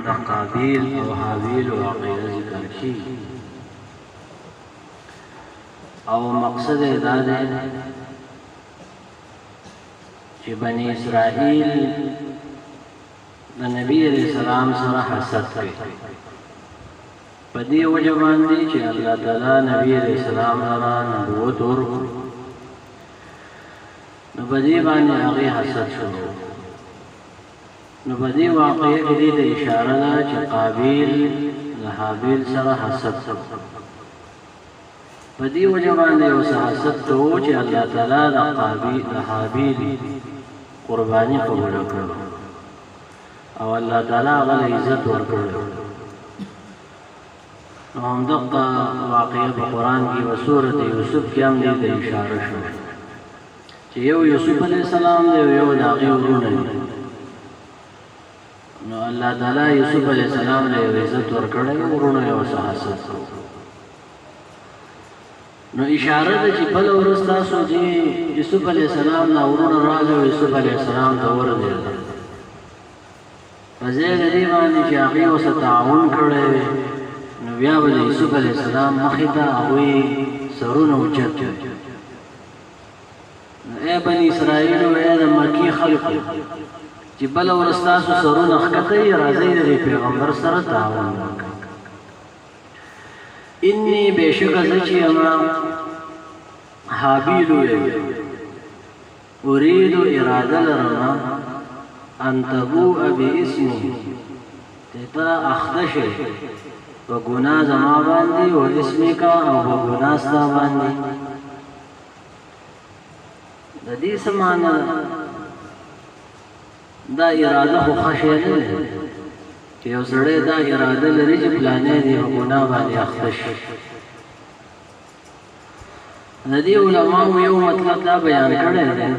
د قابیل او حابیل واقعه ذکر شي او مقصد دا دی چې بني اسرائیل د نبی علیہ السلام سره حسد کوي په دې وجه باندې چې الله تعالی نبی علیہ السلام سره نبوت ورکړ نو په دې باندې هغه حسد شروع نو په دې واقعې کې د اشاره ده چې قابیل د حابیل سره حسد په دې وجه باندې اوس حسد ته و چې الله تعالی د قابیل د حابیل قرباني قبول کړ او الله تعالی هغه عزت ورکړ نو همدغه واقعې په قرآن کې او سورۃ یوسف کې هم دې اشاره شوه چې یو یوسف علیہ السلام دی یو د هغې ورونه نو الله تعالی یوسف علیہ السلام له عزت ورکړی ورونه یې ورسره حسد نو اشاره ده چې بله ورځ تاسو چې یوسف علیہ السلام نه ورونه راغلي او یوسف علیہ السلام ته ورغلل په ځای د دې باندې چې هغې ورسره تعاون کړی وي نو بیا به د یوسف علیہ السلام مخې ته هغوی سرونه اوچت کړي اے بني اسرائیل او اے د مکی خلقو چې بله ورځ تاسو سرونه ښکته یې راځئ د پیغمبر سره تعاون وکړئ انی بېشکه زه چې یم حابیل یم ارید اراده لرم ان تبوء باسمي چې ته اخته شې په ګناه زما باندې او اسمکا او په ګناه ستا باندې د دې څه معنی دا اراده خو ښه شی نه دی چې یو سړی دا اراده لري چې پلانې دی په ګناه باندې اخته شي د دې علماو یو مطلب دا بیان کړی دی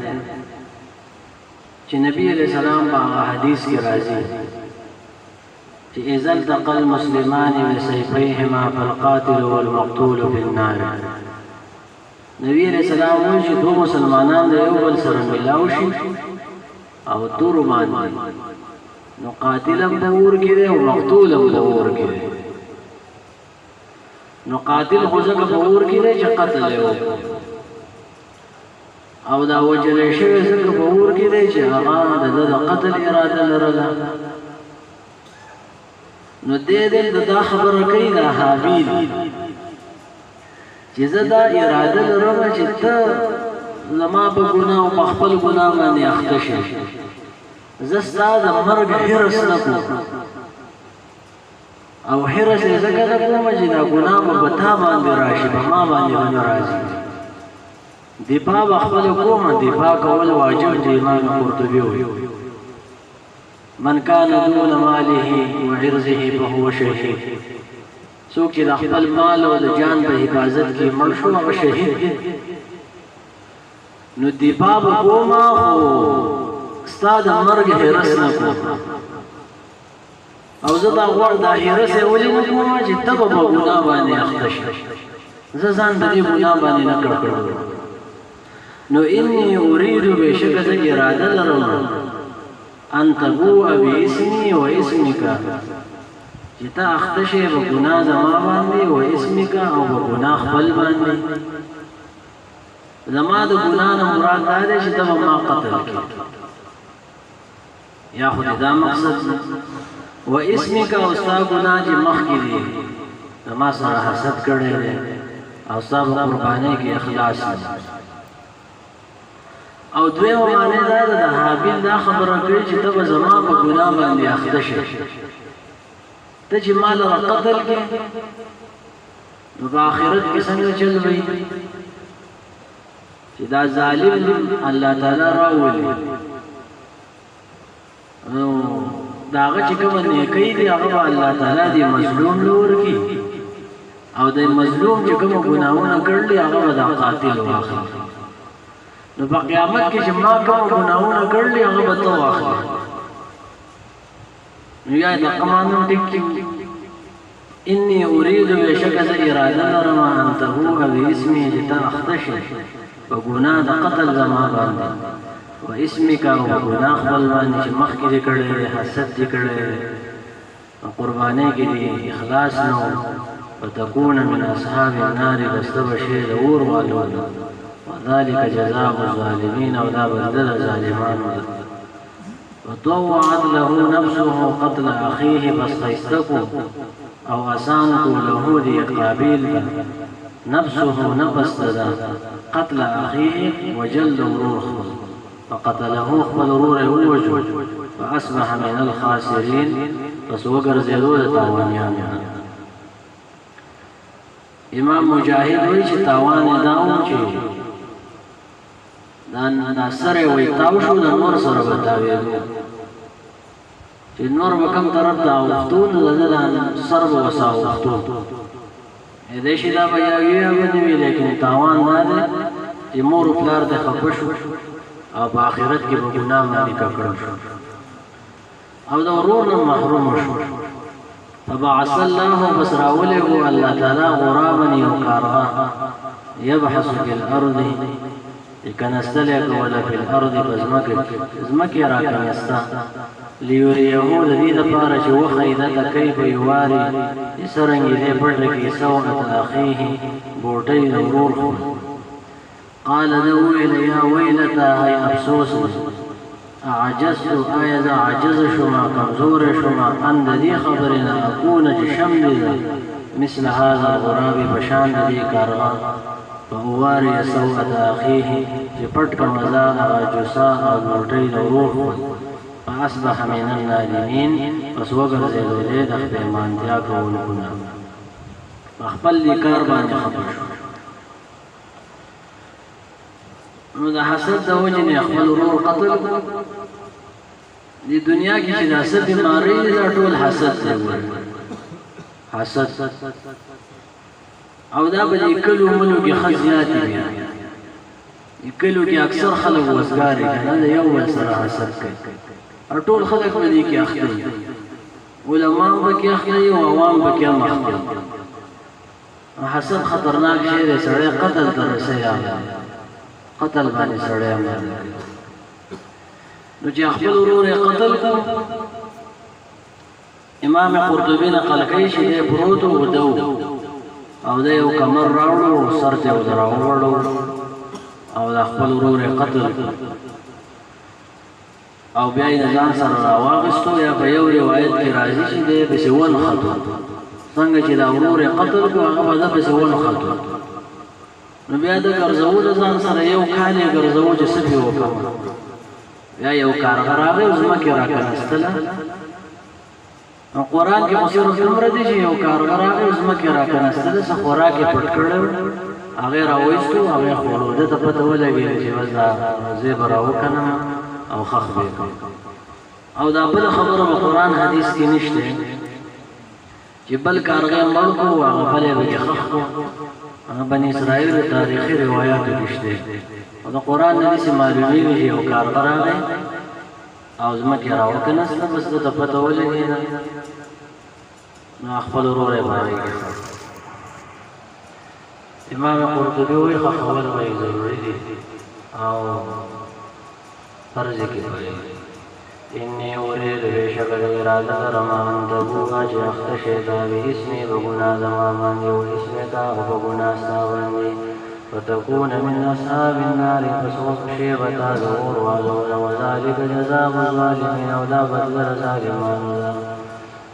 چې نبی علیہ السلام په حدیث کې راځي چې اذا التقى المسلمان بسيفيهما فالقاتل والمقتول في النار نبی علیہ السلام وایي چې دوه مسلمانان د یو بل سره ملاو شي او تور باندې نو قاتل هم د اور کې دی او مقتول هم د اور کې دی نو قاتل خو ځکه په اور کې دی چې قتل یې او دا وجلی شوی ځکه په اور کې دی چې هغه د ده د قتل اراده لرله نو دې دا خبره کوي دا حابیل چې زه دا اراده لرم چې ته زما په ګناه او په خپل ګناه باندې اخته شې زه ستا د مرګ حرص نه کوم او حرص یې ځکه نه کوم چې دا ګناه به په تا باندې راشي په ما باندې به نه راځي دفاع به خپله کومه دفاع کول واجب دی امام قرطبي وایي من کان دون ماله وعرضه فهو شهید څوک چې د خپل مال او د جان په حفاظت کې مړ شو هغه شهید دی نو دفاع به کومه خو ستا د مرګ حرص نه کوم او زه دا غواړم دا حرص یې ولې نه کوم چې ته به په ګناه باندې اخته شې زه ځان د دې ګناه باندې نه کړم نو انی اريد بېشکه زه اراده لرم ان تبوء باسمي واسمک چې ته اخته شې په ګناه زما باندې او اسمک او په ګناه خپل باندې زما د ګناه نه مراد دا دی چې ته به ما قتل کړې یا خو دا مقصد و اسمک او ستا ګناه چې مخکې دی زما سره حسد کړی دی او ستا په قربانۍ کې اخلاص دی او دویمه معنی دا ده د حابیل دا خبره کوي چې ته به زما په ګناه باندې اخته شې ته چې ما لره قتل کړې نو په آخرت کې څنګه چل وي چې دا ظالم الله تعالی راولي نو دا هغه چې کومه نیکۍ دي هغه به الله تعالی دې مظلوم له ورکړي او د مظلوم چې کومه ګناهونه کړلي هغه به دا قاتل واخلي نو په قیامت کې چې ما کومه ګناهونه کړلي هغه به ته واخلي نو یا دا قانون ټیک انی اريد بشک از اراده لرم ان تبوء باسمي چې ته اخته شې په ګناه د قتل زما باندې و اسمک او ګناه خپل باندې چې مخکې دې کړی حسد دې کړی قربانی کې دی اخلاص نو فتكون من اصحاب النار بستب شي اور والو وذلك جزاء الظالمين او دا بدل ظالمان وطوعت له نفسه قتل اخيه فاستيستكوا او اسانكوا له دي قابيل نفسه نفس قتل اخيه وجل روح فقتله خپل ورور ووجه فاصبح من الخاسرين فسوغر زيدو تاوانيان امام مجاهد وی چې تاوان داو چې دا سره وی تاو شو د نور سره بتاوي چې نور وکم طرف دا وختون دلان سر وساو وختون دې شي دا بیا وی لیکن تاوان نه ده چې مور پلار د خپشو او په آخرت کې به ګناه باندې ککړ شو او دا ورور محروم شو فبعث الله بسراوله الله تعالى غرابا يقارها يبحث في الارض كنستلك ولا في الارض بزمك راكن يستا ليريه الذي دفارش وخيدت كيف يواري سرنگ دې پټ کې سوء اخيه بوټي نور قال له يا ويلتا هي افسوس اعجزت آيذا عجز شما كمزور شما ان دي خبرنا اكون جشمل مثل هذا الغراب بشان دي كارغا فهواري سوءة اخيه جپٹ كمزا جساء المرتين روح فاصبح من النادمين فسوغر زيدو دي دخت ايمان دياك ونكنا فاخبل لي كاربان خبر نو دا حسد دا وجه نه خپل ورور قتل دی دنیا کې چې دا حسد بیماری دا ټول حسد دی حسد او دا به کلو ملو کې خزيات دي کلو کې اکثر خلک وسګاري کنه دا یو بل سره حسد کوي ټول خلک په دې کې اخته علماء به کې اخته او عوام به کې مخته حسد خطرناک شی دی سړی قتل ته رسېږي قتل باندې سړی نو چې خپل ورور قتل کو امام قرطبي نقل کوي چې د پروت ودو او د یو کمر راوړو سر ته ودراوړو او د خپل ورور قتل او بیا یې ځان سره راوغستو یا په یو روایت کې راځي چې د بسون خطو څنګه چې د ورور قتل کو هغه د بسون خطو نو بیا د ګرځول ځان سره یو کال یې ګرځول چې سپي وکړ یا یو کارغر راغی زمکه راکنستله قرآن کې مصیر څومره دي چې یو کارغر راغی زمکه راکنستله څه خوراک یې پټ کړو هغه راوېستو هغه خورو د ته پته ولګي چې وځه زه به راوکنم او خخ به او دا بل خبره په قرآن حدیث کې نشته چې بل کارغه مړ کو هغه بل به خخ کو بني اسرائیل تاریخی روایات دشته او د قران د دې معلومیږي چې یو کارغه راغی او زمکه راوکنسته بس د پته ولګي نو خپل ورور یې باندې امام قرطبي وی خبر وایي ضروري دي او فرض کې إني أريد بشكل إرادة رمان تبوغا جاخت شيطا باسمي بغنا زماماني واسمك وبغنا استاواني فتكون من أصحاب النار فسوق شيبتا ظهور وعلونا وذلك جزاء الظالمين ولا بدل ظالمان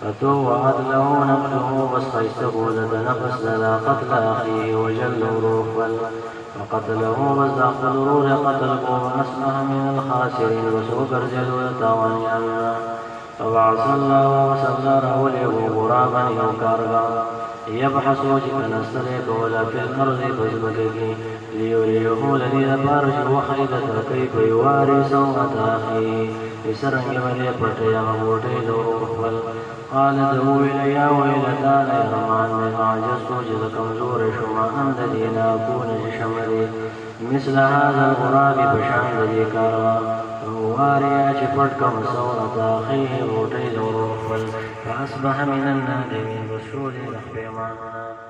فتوعت له نفسه فاستيسته نفس لا قتل أخيه وجل روح وقتله وزاق ضرور قتله وأصبح من الخاسرين وسوكر جلوة وانيانا فبعث الله وسلره له غرابا يوكارغا يبحث وجهك نستريك ولا في الأرض فزبكك ليريه الذي بارش وخيدة كيف يواري سوءة أخيه لسرنگ ملي پټیا موټي دور قال ذو يا ويلتا لرمان من عجزت جز كمزور شما أن دينا أكون شمري مثل هذا الغراب بشان ذي كارا واريا چپٹ کم سورة أخيه موټي دور فأصبح من النادمين رسول الأخبيمان